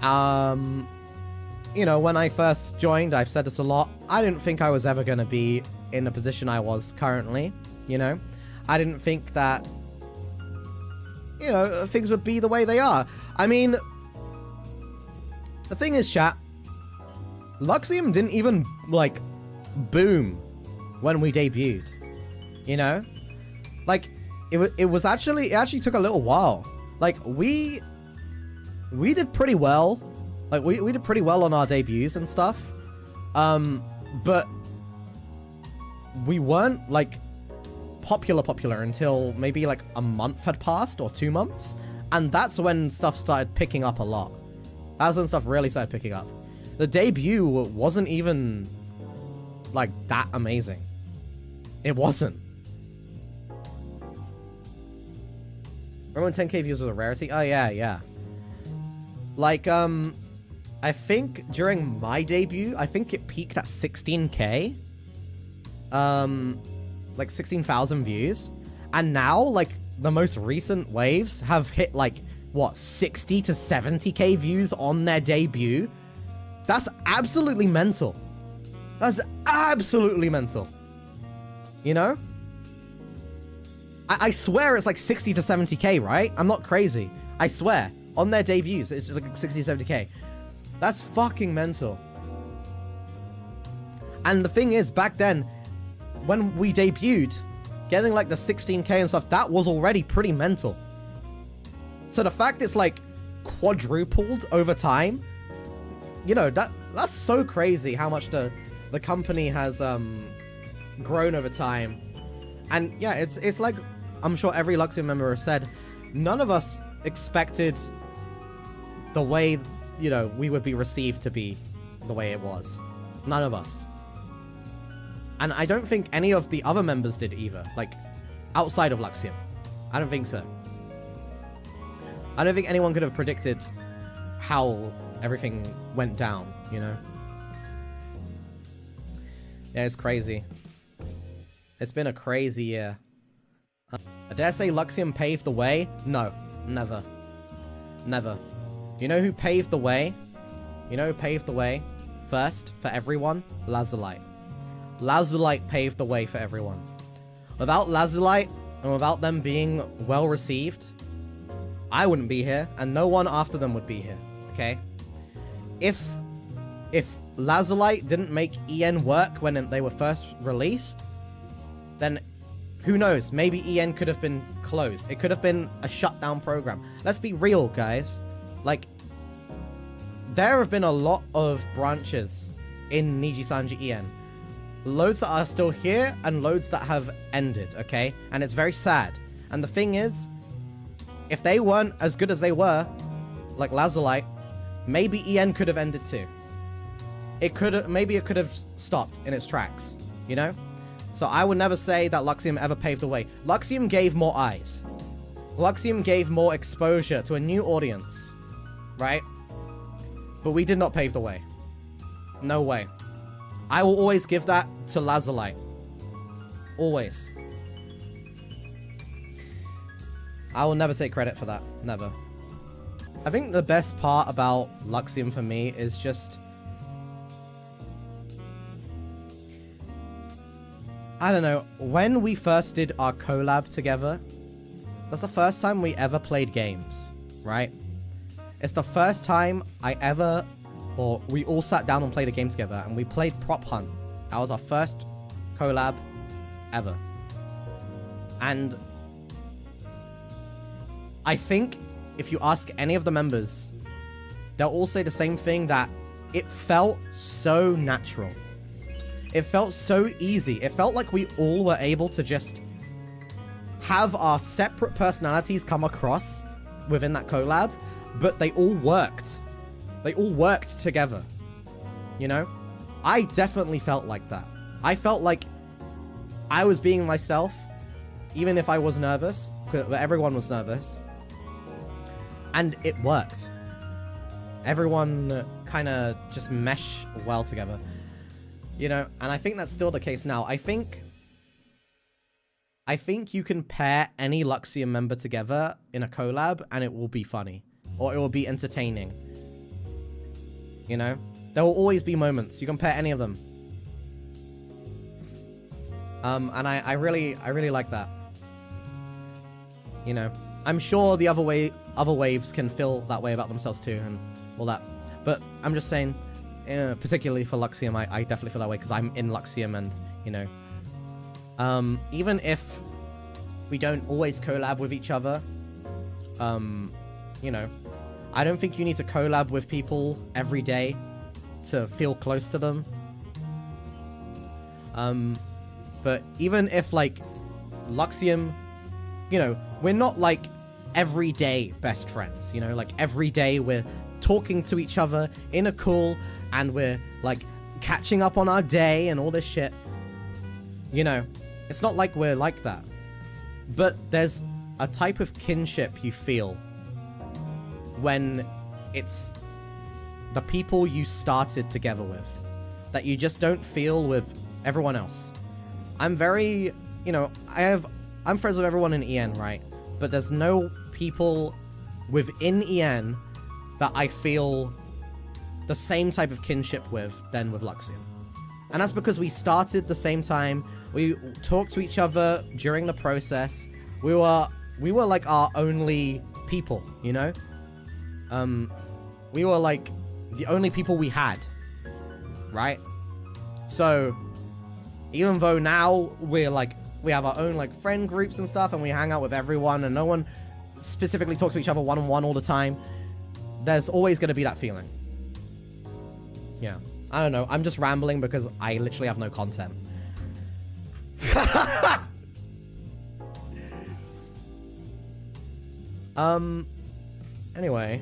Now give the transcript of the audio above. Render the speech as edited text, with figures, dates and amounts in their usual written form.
You know, when I first joined, I've said this a lot, I didn't think I was ever going to be in the position I was currently, you know? I didn't think that, you know, things would be the way they are. I mean, the thing is, chat, Luxiem didn't even, like, boom when we debuted, you know? Like, it actually took a little while. Like, we did pretty well. Like, we did pretty well on our debuts and stuff. But we weren't, like, popular until maybe, like, a month had passed, or 2 months. And that's when stuff started picking up a lot. That's when stuff really started picking up. The debut wasn't even, like, that amazing. It wasn't. Remember when 10k views was a rarity? Oh, yeah. Like, I think during my debut, I think it peaked at 16k. Like 16,000 views. And now, like, the most recent waves have hit, like, what, 60 to 70k views on their debut? That's absolutely mental. That's absolutely mental. You know? I swear it's like 60 to 70k, right? I'm not crazy. I swear. On their debuts, it's like 60 to 70k. That's fucking mental. And the thing is, back then, when we debuted, getting like the 16k and stuff, that was already pretty mental. So the fact it's like quadrupled over time, you know, that's so crazy how much the company has grown over time. And yeah, it's like, I'm sure every Luxiem member has said, none of us expected the way, you know, we would be received to be the way it was. None of us. And I don't think any of the other members did either, like, outside of Luxiem. I don't think so. I don't think anyone could have predicted how everything went down, you know? Yeah, it's crazy. It's been a crazy year. I dare say Luxiem paved the way? No, never. Never. You know who paved the way? You know who paved the way first for everyone? Lazulight. Lazulight paved the way for everyone. Without Lazulight, and without them being well received, I wouldn't be here, and no one after them would be here, okay? If Lazulight didn't make EN work when they were first released, then who knows? Maybe EN could have been closed. It could have been a shutdown program. Let's be real, guys. Like, there have been a lot of branches in Nijisanji EN. Loads that are still here, and loads that have ended, okay? And it's very sad. And the thing is, if they weren't as good as they were, like Lazulight, maybe EN could have ended too. Maybe it could have stopped in its tracks, you know? So I would never say that Luxiem ever paved the way. Luxiem gave more eyes. Luxiem gave more exposure to a new audience, right? But we did not pave the way. No way. I will always give that to Lazulight. Always. I will never take credit for that. Never. I think the best part about Luxiem for me is just, I don't know, when we first did our collab together, that's the first time we ever played games, right? It's the first time we all sat down and played a game together, and we played Prop Hunt. That was our first collab ever. And I think if you ask any of the members, they'll all say the same thing, that it felt so natural. It felt so easy. It felt like we all were able to just have our separate personalities come across within that collab, but they all worked. They all worked together. You know? I definitely felt like that. I felt like I was being myself, even if I was nervous, but everyone was nervous. And it worked. Everyone kind of just meshed well together. You know, and I think that's still the case now. I think you can pair any Luxiem member together in a collab and it will be funny. Or it will be entertaining. You know? There will always be moments. You compare any of them. And I really like that. You know? I'm sure the other waves can feel that way about themselves too, and all that. But I'm just saying, particularly for Luxiem, I definitely feel that way because I'm in Luxiem, and, you know. Even if we don't always collab with each other, you know, I don't think you need to collab with people every day to feel close to them. But even if, like, Luxiem, you know, we're not, like, everyday best friends, you know? Like, every day we're talking to each other in a call, and we're, like, catching up on our day and all this shit. You know, it's not like we're like that. But there's a type of kinship you feel when it's the people you started together with that you just don't feel with everyone else. I'm very, you know, I'm friends with everyone in EN, right? But there's no people within EN that I feel the same type of kinship with than with Luxiem. And that's because we started the same time. We talked to each other during the process. We were like our only people, you know? We were like the only people we had, right? So even though now we're like, we have our own like friend groups and stuff, and we hang out with everyone, and no one specifically talks to each other one-on-one all the time, there's always going to be that feeling. Yeah. I don't know. I'm just rambling because I literally have no content. Anyway.